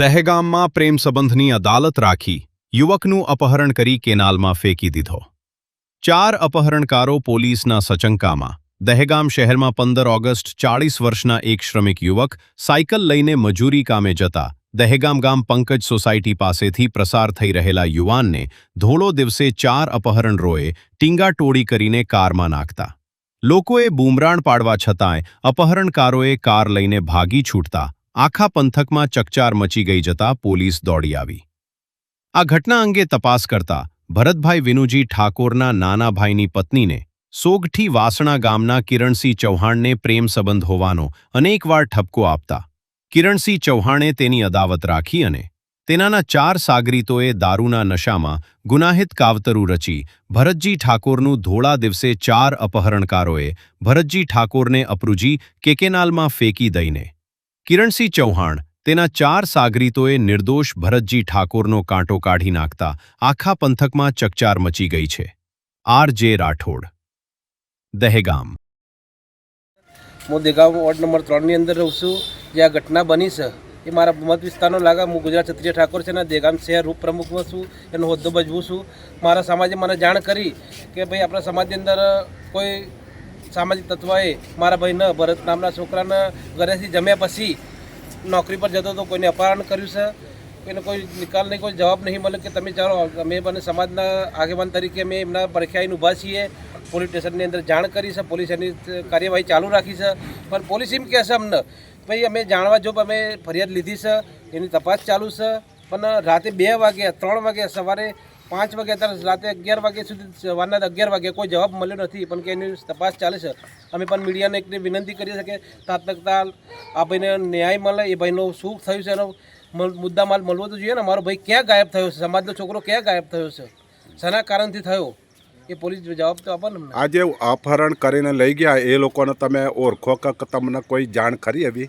દહેગામમાં પ્રેમ સંબંધની અદાલત રાખી યુવકનું અપહરણ કરી કેનાલમાં ફેંકી દીધો। 4 અપહરણકારો પોલીસના સચંકામાં। દહેગામ શહેરમાં 15 ઓગસ્ટ 40 વર્ષના એક શ્રમિક યુવક સાયકલ લઈને મજૂરી કામે જતા દહેગામ ગામ પંકજ સોસાયટી પાસેથી પ્રસાર થઈ રહેલા યુવાનને ધોળો દિવસે 4 અપહરણરોએ ટીંગાટોળી કરીને કારમાં નાખતા। લોકોએ બૂમરાણ પાડવા છતાંય અપહરણકારોએ કાર લઈને ભાગી છૂટતા આખા પંથકમાં ચકચાર મચી ગઈ જતા પોલીસ દોડી આવી। આ ઘટના અંગે તપાસ કરતા ભરતભાઈ વિનુજી ઠાકોરના નાના ભાઈની પત્નીને સોગઠી વાસણા ગામના કિરણસિંહ ચૌહાણને પ્રેમ સંબંધ હોવાનો અનેકવાર ઠપકો આપતા કિરણસિંહ ચૌહાણે તેની અદાવત રાખી અને તેનાના 4 સાગરીતોએ દારૂના નશામાં ગુનાહિત કાવતરું રચી ભરતજી ઠાકોરનું ધોળા દિવસે 4 અપહરણકારોએ ભરતજી ઠાકોરને અપરુજી કેનાલમાં ફેંકી દઈને કિરણસિંહ ચૌહાણ તેના 4 સાગરીતોએ નિર્દોષ ભરતજી ઠાકોરનો કાંટો કાઢી નાખતા આખા પંથકમાં ચકચાર મચી ગઈ છે। આર.જે. રાઠોડ, દહેગામ। હું દહેગામ વોર્ડ નંબર 3 ની અંદર રહું છું। જે આ ઘટના બની છે એ મારા મત વિસ્તારનો લાગે। હું ગુજરાત ક્ષત્રિય ઠાકોર છે ને દહેગામ શહેર ઉપપ્રમુખમાં છું, એનો હોદ્દો ભજવું છું। મારા સમાજે મને જાણ કરી કે ભાઈ આપણા સમાજની અંદર કોઈ સામાજિક તત્વએ મારા ભાઈને ભરત નામના છોકરાને ઘરેથી જમ્યા પછી નોકરી પર જતો તો કોઈને અપહરણ કર્યું છે। કોઈને કોઈ નિકાલ નહીં, કોઈ જવાબ નહીં મળે કે તમે ચાલો અમે મને સમાજના આગેવાન તરીકે અમે એમના પડખે આવીને ઊભા છીએ। પોલીસ સ્ટેશનની અંદર જાણ કરી છે, પોલીસ એની કાર્યવાહી ચાલુ રાખી છે, પણ પોલીસ એમ કહે છે અમને ભાઈ અમે જાણવા જો અમે ફરિયાદ લીધી છે, એની તપાસ ચાલુ છે, પણ રાતે 2 વાગ્યા 3 વાગ્યા સવારે 5 વાગ્યા ત્યારે રાતે 11 વાગ્યા સુધી સવારના 11 વાગ્યા કોઈ જવાબ મળ્યો નથી, પણ કે એની તપાસ ચાલે છે। અમે પણ મીડિયાને એક વિનંતી કરી છે કે તાત્કાલિક આ ભાઈને ન્યાય મળે। એ ભાઈનો શું થયું છે એનો મુદ્દા માલ મળવો તો જોઈએ ને। મારો ભાઈ ક્યાં ગાયબ થયો છે, સમાજનો છોકરો ક્યાં ગાયબ થયો છે, શાના કારણથી થયો એ પોલીસ જવાબ તો આપે ને। આજે અપહરણ કરીને લઈ ગયા એ લોકોને તમે ઓળખો કે તમને કોઈ જાણ કરી આવી?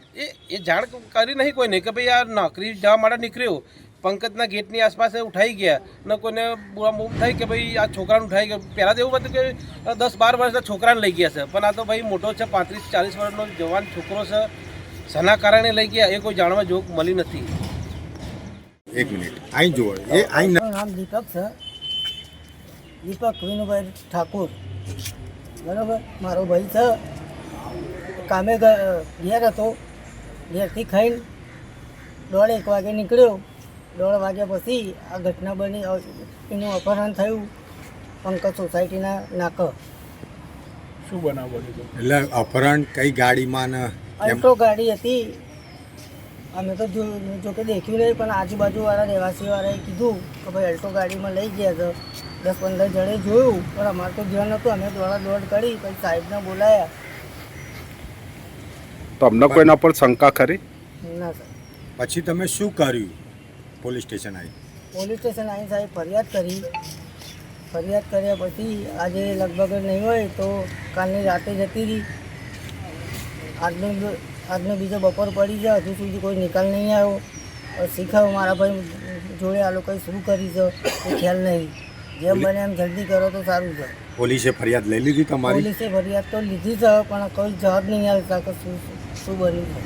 એ જાણ કરી નહીં કોઈને કે ભાઈ આ નોકરી જવા માટે નીકળ્યો, પંકજના ગેટની આસપાસ ઉઠાઈ ગયા ને કોઈને બૂમ થઈ કે ભાઈ આ છોકરાને ઉઠાઈ ગયો। પહેલાં તો એવું હતું કે 10-12 વર્ષના છોકરાને લઈ ગયા છે, પણ આ તો ભાઈ મોટો છે, 35-40 વર્ષનો જવાન છોકરો છે, શાના કારણે લઈ ગયા એ કોઈ જાણવા જોગ મળી નથી। એક મિનિટ અહીં જુઓ, એ અહીં નામ દીપક છે, દીપક વિનુભાઈ ઠાકોર, બરાબર। મારો ભાઈ છે, કામે ઘેર હતો, ઘેરથી ખાઈને 1:30 વાગે નીકળ્યો। 1:30 વાગ્યા પછી આ ઘટના બની, એનું અપહરણ થયું પંકજ સોસાયટીના નાકે। શું બનાવ બન્યો? એટલે અપહરણ કઈ ગાડીમાં? અલ્ટો ગાડી હતી। અમે તો જો કે દેખ્યું નહીં, પણ આજુબાજુવાળા રહેવાસીવાળાએ કીધું કે ભાઈ અલ્ટો ગાડીમાં લઈ ગયા છે। 10-15 જણે જોયું, પણ અમારે તો ધ્યાન નહોતું, અમે દોડ કરી, પછી સાહેબને બોલાયા। તમને કોઈના પર શંકા ખરી? ના સર। પછી તમે શું કર્યું? પોલીસ સ્ટેશન આવી? પોલીસ સ્ટેશન આવીને સાહેબ ફરિયાદ કરી। ફરિયાદ કર્યા પછી આજે લગભગ નહીં હોય તો કાલની રાતે જતી રહી। આજનો બીજો બપોર પડી જાય, હજુ સુધી કોઈ નિકાલ નહીં આવ્યો। શીખાવ મારા ભાઈ જોડે આ લોકોએ શું કરી છે એ ખ્યાલ નહીં। જેમ બને એમ જલ્દી કરો તો સારું છે। પોલીસે ફરિયાદ લઈ લીધી તમારી? પોલીસે ફરિયાદ તો લીધી છે, પણ કોઈ જવાબ નહીં આવતા કે શું બન્યું છે।